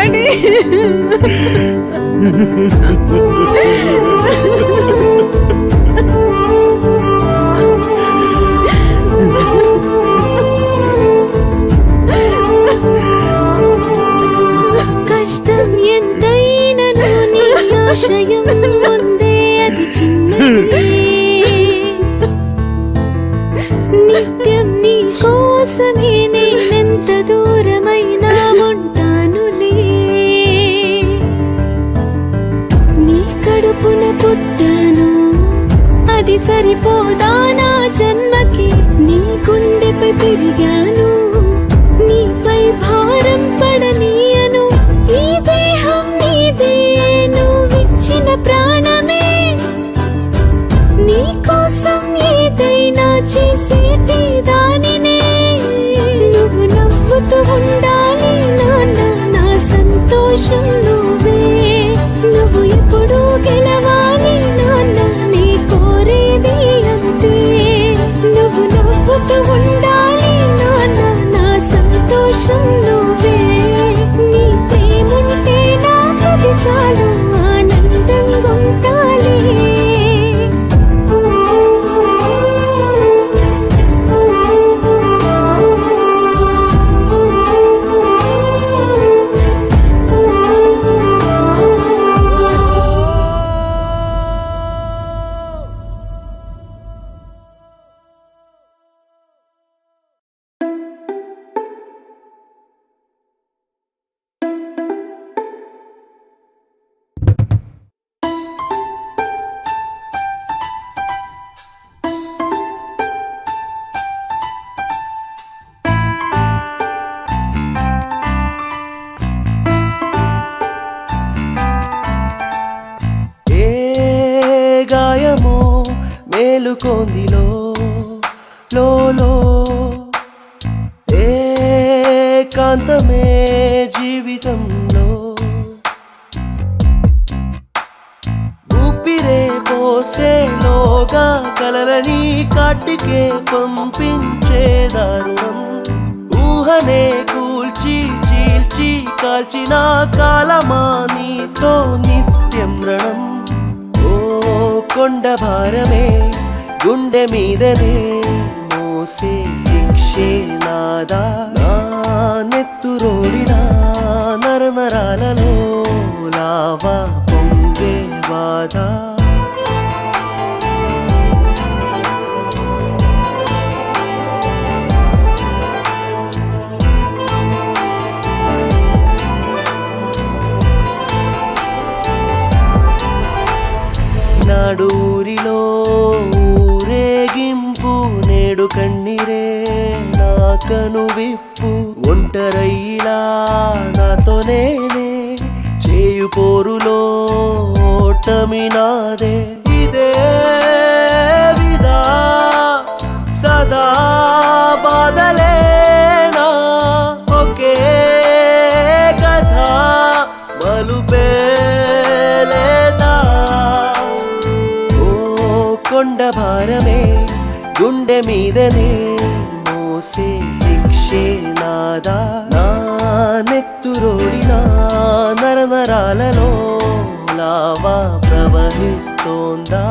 Daddy. కష్టం ఎంతైనను నీ ఆశయం ముందే అది చిన్నది. నిత్యం నీ కోసమే నేనెంత దూరమైనా ఉంటానులే. నీ కడుపున పుట్టాను, అది సరిపోదా నా జన్మకి. నీ గుండెపై పెరిగాను, నీపై భారం పడనీయను. ఈ దేహం నీదే, నువ్విచ్చిన ప్రాణమే. నీ కోసం ఏదైనా చేసేటి దానినే. నువ్వు నవ్వుతూ ఉండాలి నాన్న, నా సంతోషం నువ్వే. నువ్వు ఎప్పుడూ గెలవాలి నాన్న, నీ కోరేది అంతే. నువ్వు నవ్వుతూ ఉండాలి నాన్న, నా సంతోషం నువ్వే. నీ ప్రేముంటే నాకది చాలు, ఆనందంగా ఉంటాలే. గాయమో మేలుకొందిలో లోలో, ఏకాంతమే జీవితంలో. ఊపిరే పోసేలోగా కలలని కాటికే పంపించే దారుణం. ఊహనే కూల్చి చీల్చి కాల్చిన కాలమా నీతో నిత్యం రణం. కొండ భారమే గుండె మీదనే మోసే శిక్షే నాదా. నా నెత్తురోడిన నరనరాలలో లావా పొంగే బాధ. నాడూరిలో ఊరేగింపు, నేడు కన్నీరే నా కను విప్పు. ఒంటరైలా నాతో నేనే చేయు పోరులో ఓటమి నాదే. ఇదే విదా సదా బాధలేనా, ఒకే కథ మలుపేలేదా. కొండ భారమే గుండె మీదనే మోసే శిక్షే నాదా. నా నెత్తురోడిన నరనరాలలో లావా ప్రవహిస్తోందా.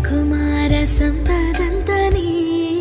కుమార సంపదంత నీదే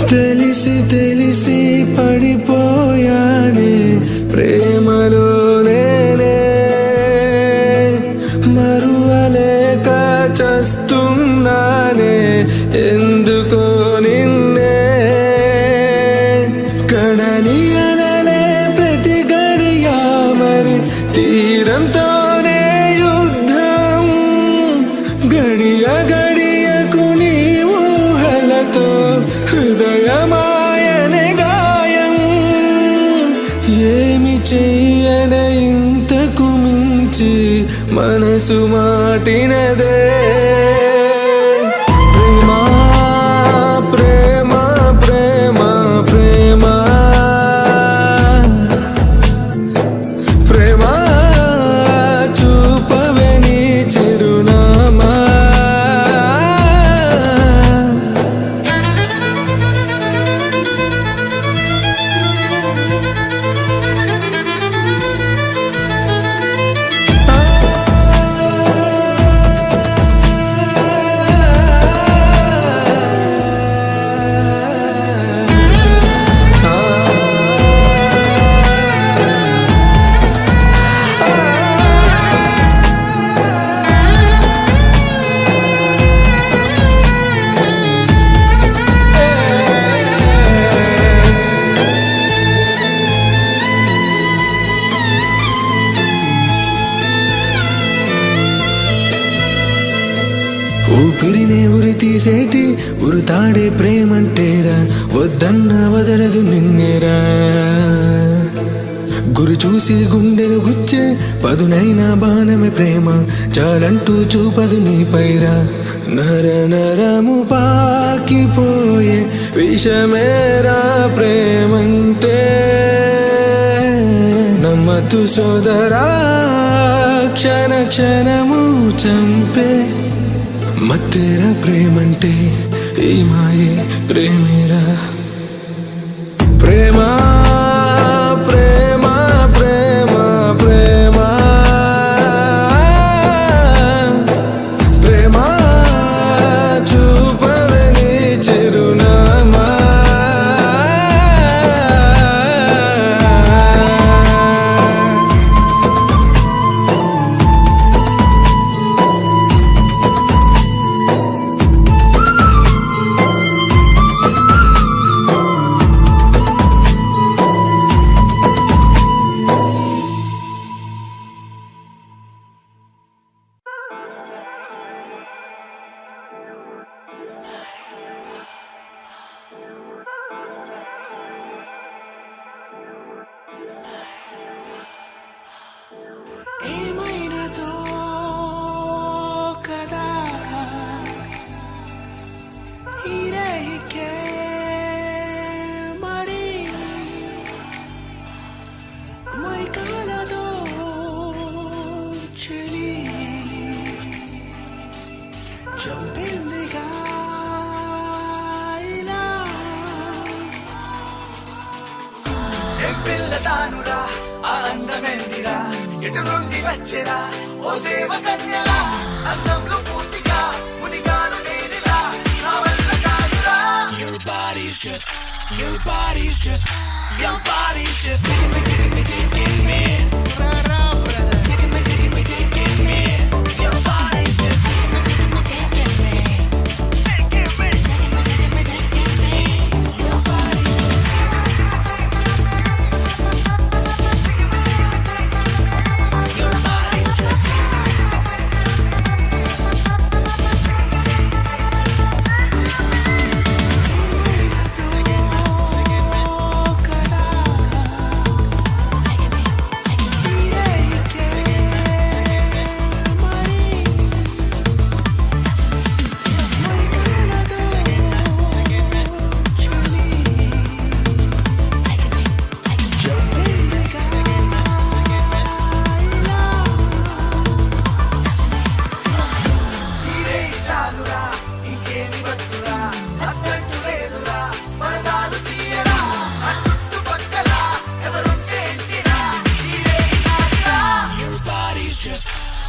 తెలిసి తెలిసి పడిపోయానే ప్రేమలో నేనే మరువలేక చస్తున్నానే ఎందుకో నిన్నే కడలి అలలే ప్రతి గడియా మరి తీరంతోనే యుద్ధం గడియ గడియకు నీ ఊహలతో హృదయమాయనే గాయం ఏమి చెయ్యన ఇంతకు మించి మనసు మాటినదే ప్రేమ ప్రేమ ప్రేమ ప్రేమ ప్రేమ చూపవే నీ చిరునామా ఊపిరినే ఉరి తీసేటి ఉరుతాడే ప్రేమంటేరా వద్దన్న వదలదు నిన్నేరా గురి చూసి గుండెను గుచ్చే పదునైన బాణమే ప్రేమ చాలంటూ చూపదు నీ పైరా నర నరము పాకిపోయే విషమేరా ప్రేమంటే నమ్మతు సోదరా క్షణ క్షణము చంపే మత్తేరా ప్రేమంటే ఈ మాయే ప్రేమేరా ప్రేమ ప్రేమ ప్రేమ ప్రేమ ప్రేమ చూపవే నీ చిరునామా ఏమైనదో కదా ఈ రేయికే మరి మైకాలదో చెలి చంపిందిగా ఇలా పిల్లదానురా ఆ అందమెందిరా ఎటు నుండి వచ్చెరా ఓ దేవ కన్యలా అందంలో పూర్తిగా మునిగాను నేనిలా నా వల్ల కాదురా Your body's just Your body's just taking me taking me taking me Your body's just taking me taking me Your body's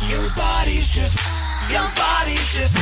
Your body's just Your body's just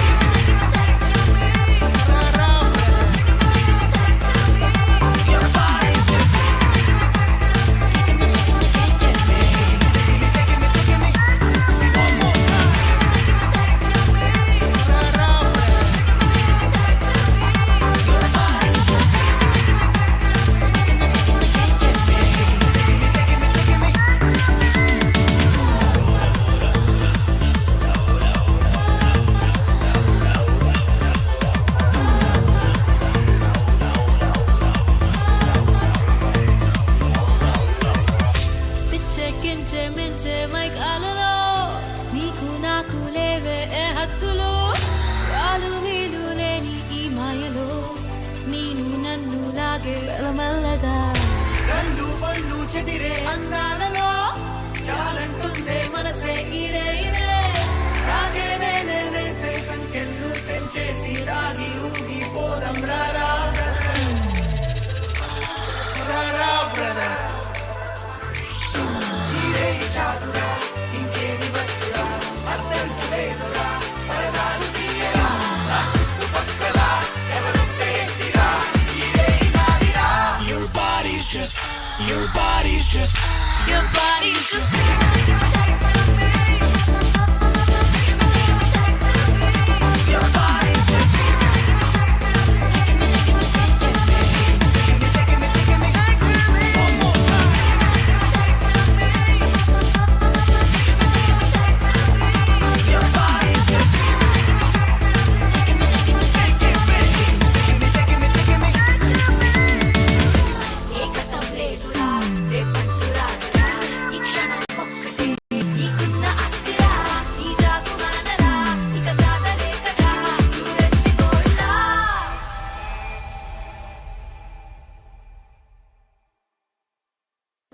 పోదాం రారా రారా బ్రదర్ హీరే చాదురా ఇంకేమి వద్దురా అర్థం లేదురా పరదాలు తీయరా నా చుట్టుపక్కల ఎవరుంటే ఏంటిరా హీరే నాదిరా Your body's just Your body's just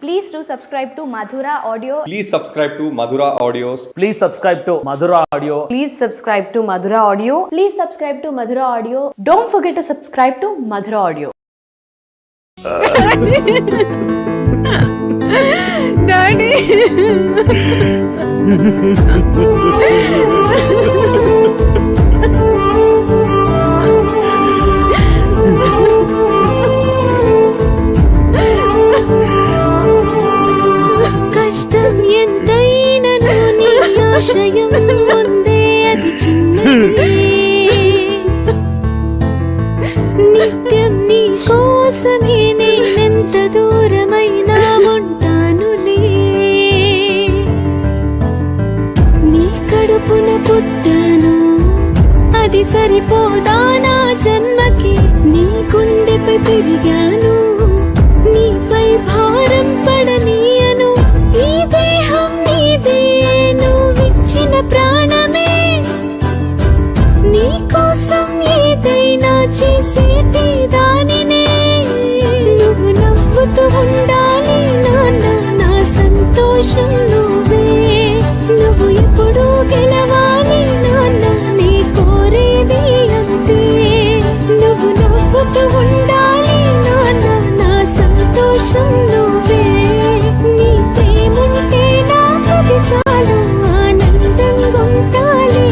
Please do subscribe to Madhura Audio. Please subscribe to Madhura Audios. Please subscribe to Madhura Audio. Please subscribe to Madhura Audio. Please subscribe to Madhura Audio. Don't forget to subscribe to Madhura Audio. Daddy. కష్టం ఎంతైనను నీ ఆశయం ముందే అది చిన్నది నిత్యం నీ కోసమే నేనెంత దూరమైనా ఉంటానులే నీ కడుపున పుట్టాను అది సరిపోదా నా జన్మకి నీ గుండెపై పెరిగాను నీపై భారం పడనీయను ఈ దేహం నీదే నువ్విచ్చిన ప్రాణమే నీ కోసం ఏదైనా చేసేటి దానినే నువ్వు నవ్వుతూ ఉండాలి నాన్న నా సంతోషం నువ్వే నువ్వు ఎప్పుడూ గెలవాలి నాన్న నీ కోరేది అంతే నువ్వు నవ్వుతూ ఉండాలి నాన్న నా సంతోషం నువ్వే నీ ప్రేముంటే నాకది చాలు ఆనందంగా ఉంటాలే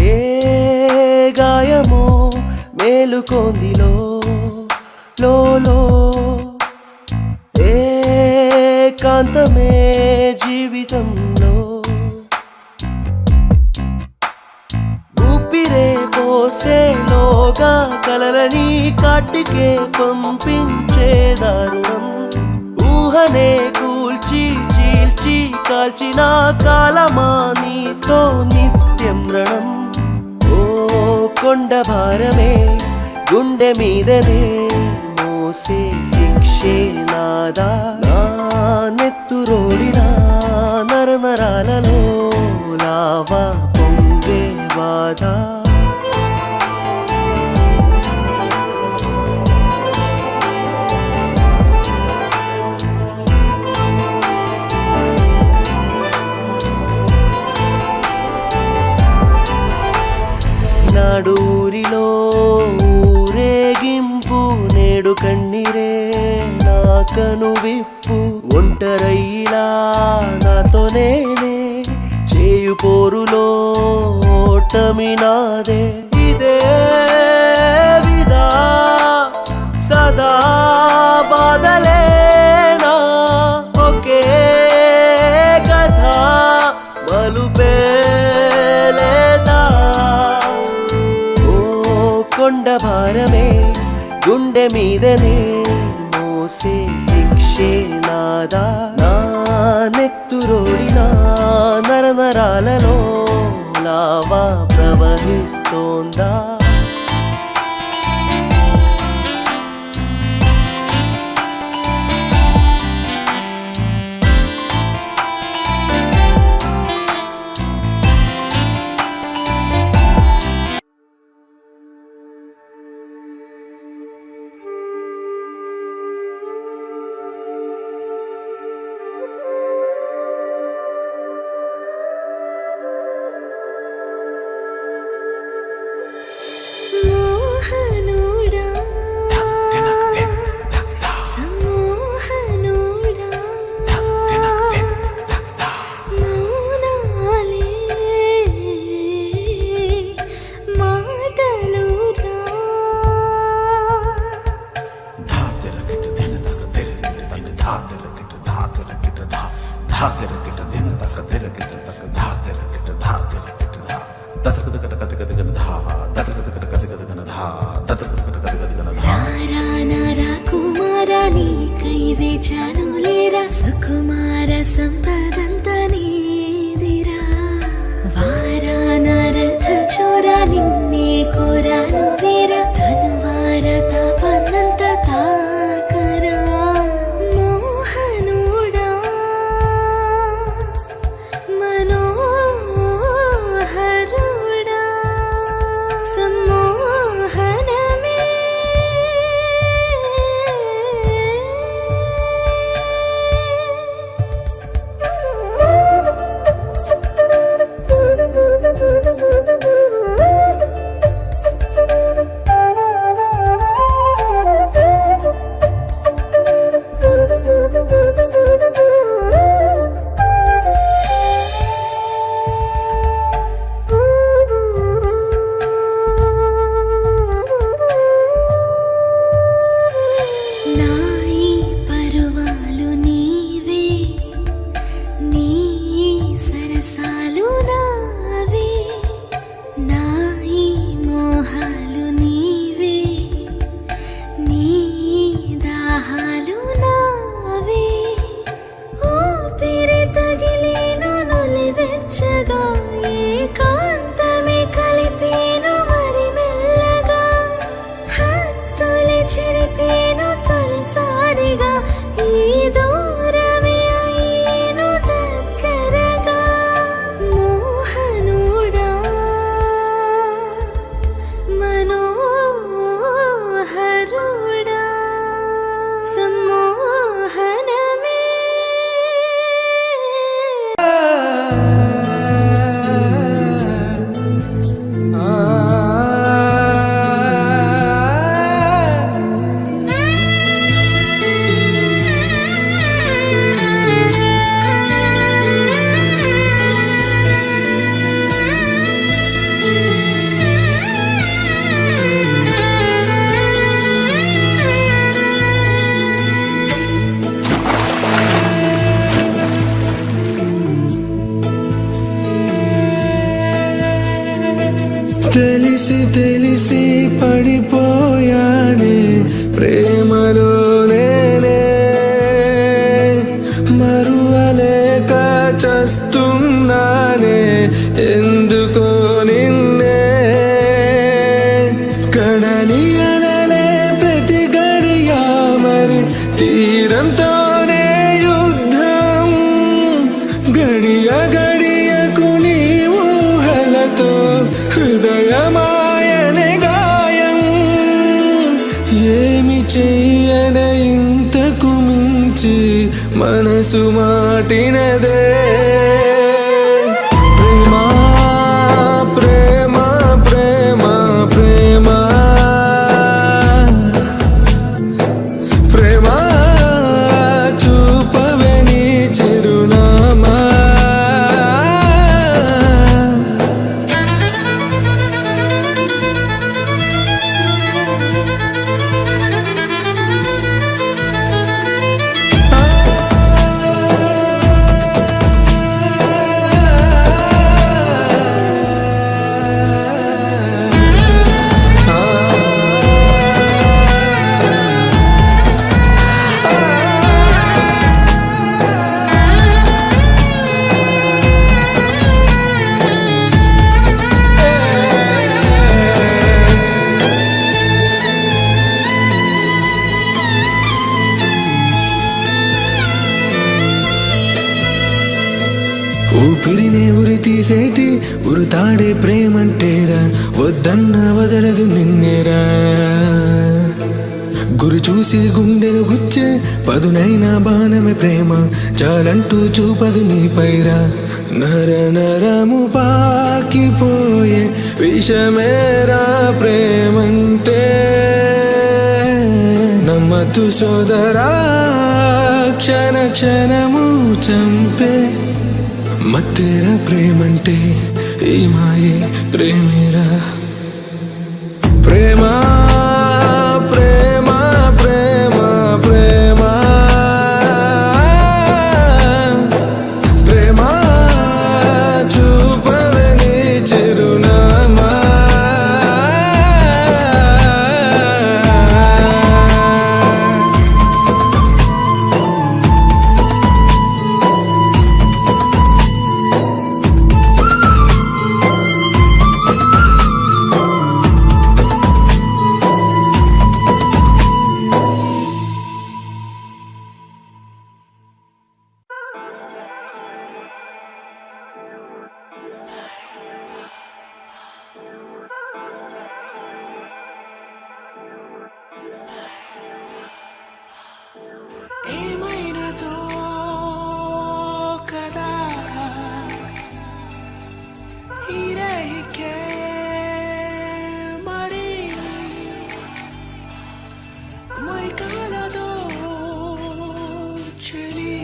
ఏ గాయమో మేలుకొందిలో లోలో ఏ కాంతమే జీవితంలో ఊపిరే పోసేలోగా కలలని కాటికే పంపించే దారుణం ఊహనే కూల్చి చీల్చి కాల్చిన కాలమా నీతో నిత్యం రణం ఓ కొండ భారమే గుండె మీదనే మోసే శిక్షే నాదా నా నెత్తురోడినా నరనరాలలో లావా పొంగే బాధ నాడూరిలో ఊరేగింపు నేడు కన్నీరే నా కను విప్పు ఒంటరయ్యిలా నాతో నేనే చేయు పోరులో ఓటమి నాదే ఇదే విదా సదా బాధలేనా ఒకే కథ మలుపే లేదా ఓ కొండ భారమే గుండె మీదనే మోసే శిక్షే నాదా నా నెత్తురోడినా నరనరాలలో లావా ప్రవహిస్తోందా మోహనుడా సమ్మోహనుడా మౌనాలే మాటలురా రారా కుమారా నీకై వేచాను లేరా సుకుమార సంపదంత నీదిరా వారాన రథ చోరా నిన్నే కోరాను వీరా ధనువార తాపన్నంత తాకరా మోహనుడా మనోహరుడా సమ్మోహనమే నాయి పరువాలు నీవే నీ సరసాలు నావే నాయి మోహాలు నీవే నీ దాహాలు నావే ఊపిరి తగిలేను నొలివెచ్చగా ఏకాంతమే కలిపేను మరి మెల్లగా హత్తులి చెరిపేను తొలిసారిగా ఈ దూరమే అయ్యేను దగ్గరగా మోహనుడా మనోహరుడా సమ్మోహనమే తెలిసి తెలిసి పడిపోయానే ప్రేమలో నేనే మరువలేక చస్తున్నానే ఎందుకో నిన్నే కడలి అలలే ప్రతి గడియా మరి తీరంతోనే యుద్ధం గడియ గడియకు నీ ఊహలతో హృదయమాయనే గాయం ఏమి చెయ్యనే ఇంతకు మించి మనసు మాటినదే ప్రేమ ప్రేమ ప్రేమ ప్రేమ ప్రేమ చూపవే నీ చిరునామా తాడే ప్రేమంటేరా వద్దన్న వదలదు నిన్నేరా గురి చూసి గుండెను గుచ్చే పదునైన బాణమే ప్రేమ చాలంటూ చూపదు నీ పైరా నర నరము పాకిపోయే విషమేరా ప్రేమంటే నమ్మతు సోదరా క్షణ క్షణము చంపే మత్తేరా ప్రేమంటే ఈ మాయే ప్రేమేరా ప్రేమ ప్రేమ ప్రేమ ప్రేమ ప్రేమ చూపవని చిరునామా ఏమైనదో కదా ఈ రేయికే మరి మైకాలదో చలి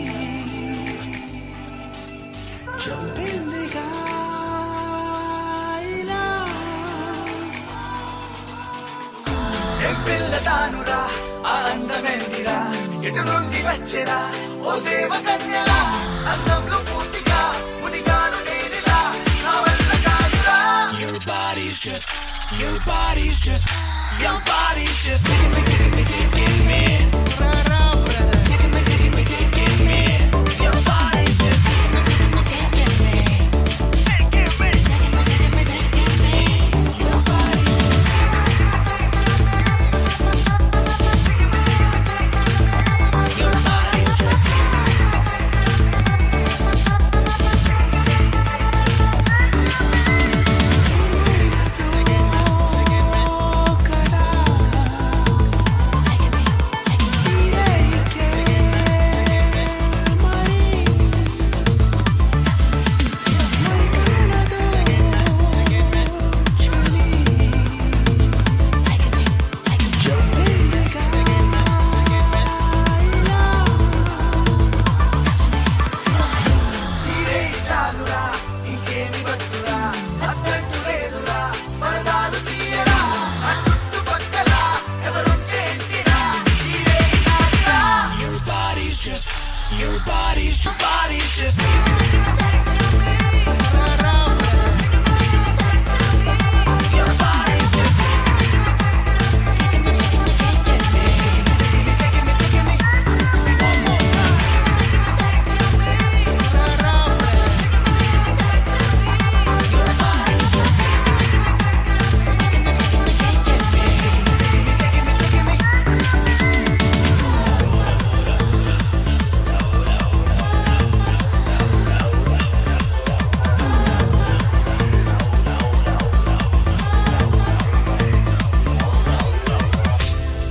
చంపిందిగా ఇలా పిల్లదానురా ఆ అందమెందిరా ఎటు నుండి వచ్చెరా ఓ దేవ కన్యలా అందంలో పూర్తిగా మునిగాను నేనిలా నా వల్ల కాదురా Your body's just Your body's just taking me taking me Your body's just taking me Your body's Your body's just Your body's just Your body's just One more time Your body's just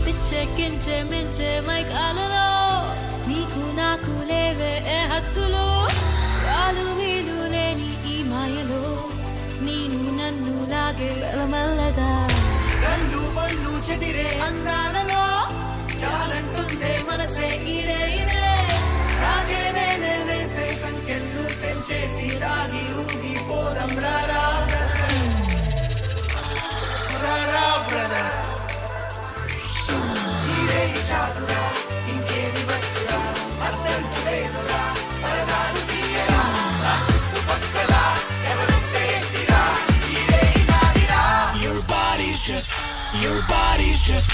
పిచ్చెక్కించే మించే మైకాలలో నీకు నాకు లేవే ఏ హద్దులు రాలు వీలు లేని ఈ మాయలో నేను నన్ను లాగే మెల్లగా కళ్ళు పళ్ళు చెదిరే అందాలలో చాలంటుందే మనసే ఇదే ఇదే రాగే నేనే వేసే సంఖ్యలు పెంచేసి రాగి ఊగి పోరం రారా brother ఇదే చాలురా ఇంకేమి వద్దురా అర్థంటు లేదురా పరదాలు తీయరా నా చుట్టుపక్కల ఎవరుంటే ఏంటిరా ఇదే నాదిరా Your body's just Your body's just